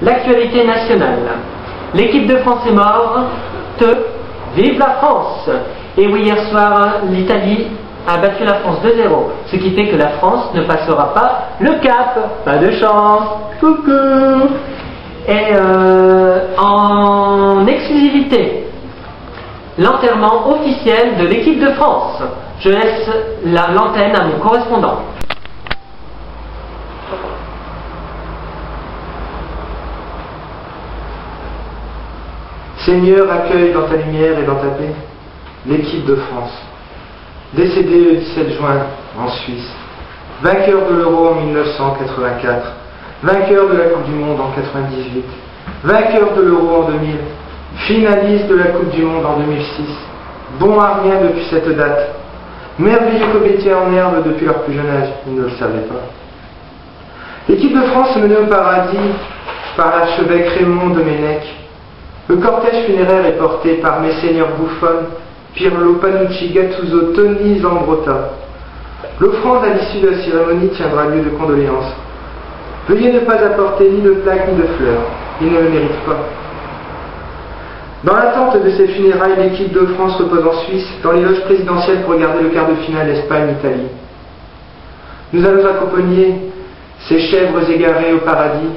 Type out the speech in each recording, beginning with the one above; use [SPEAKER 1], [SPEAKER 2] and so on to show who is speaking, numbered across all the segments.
[SPEAKER 1] L'actualité nationale. L'équipe de France est morte. Vive la France! Et oui, hier soir, l'Italie a battu la France 2-0. Ce qui fait que la France ne passera pas le cap. Pas de chance. Coucou! Et en exclusivité, l'enterrement officiel de l'équipe de France. Je laisse l'antenne à mon correspondant.
[SPEAKER 2] Seigneur, accueille dans ta lumière et dans ta paix l'équipe de France, décédée le 17 juin en Suisse, vainqueur de l'Euro en 1984, vainqueur de la Coupe du Monde en 98, vainqueur de l'Euro en 2000, finaliste de la Coupe du Monde en 2006, bon à rien depuis cette date, merveilleux comédiens en herbe depuis leur plus jeune âge, ils ne le savaient pas. L'équipe de France menée au paradis par l'archevêque Raymond Domenech. Le cortège funéraire est porté par Messeigneurs Buffon, Pirlo, Panucci, Gattuso, Toni, Zambrotta. L'offrande à l'issue de la cérémonie tiendra lieu de condoléances. Veuillez ne pas apporter ni de plaques ni de fleurs, ils ne le méritent pas. Dans l'attente de ces funérailles, l'équipe de France repose en Suisse, dans les loges présidentielles pour regarder le quart de finale Espagne-Italie. Nous allons accompagner ces chèvres égarées au paradis,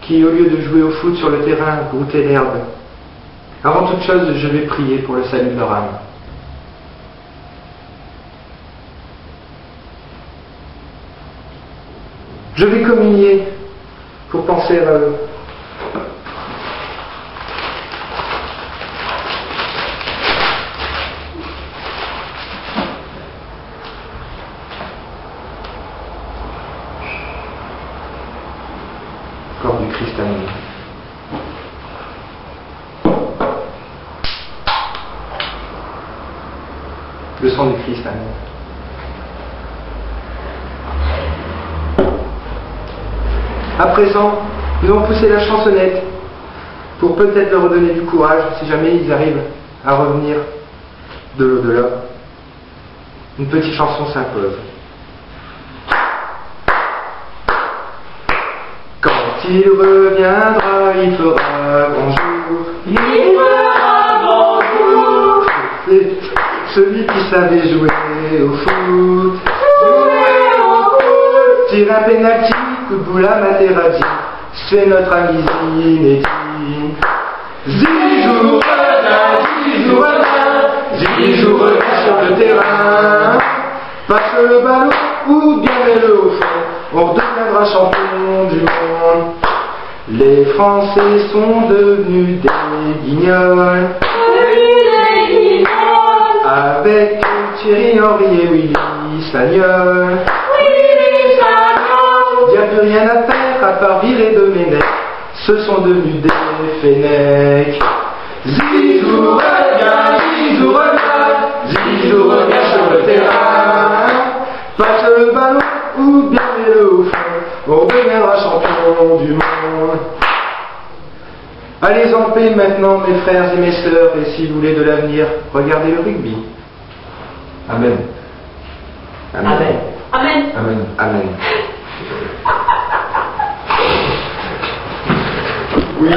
[SPEAKER 2] qui, au lieu de jouer au foot sur le terrain, broutaient l'herbe. Avant toute chose, je vais prier pour le salut de leur âme. Je vais communier pour penser à eux. Corps du Christ à nous. Le sang du Christ à nous. À présent, nous allons pousser la chansonnette pour peut-être leur redonner du courage si jamais ils arrivent à revenir de l'au-delà. Une petite chanson s'impose. Quand il reviendra, il fera grand jour.
[SPEAKER 3] Il fera grand jour.
[SPEAKER 2] C'est celui qui savait jouer au foot.
[SPEAKER 3] Jouer au foot.
[SPEAKER 2] Tire un penalty, coup de boule à Materazzi. C'est notre ami Zinedine. Zizou revient sur le terrain. Passe le ballon ou bien mets-le au fond. On redeviendra champion du monde. Les Français sont devenus des guignols. Avec Thierry Henry et Willy Sagnol. Y a plus rien à faire à part virer Domenech. Ce sont devenus des Fenech. Zizou revient sur le terrain. Passe le ballon ou bien mets-le au fond. On deviendra champion du monde. Allez en paix maintenant mes frères et mes sœurs, et si vous voulez de l'avenir, regardez le rugby. Amen.
[SPEAKER 1] Amen.
[SPEAKER 3] Amen.
[SPEAKER 2] Amen. Amen. Oui.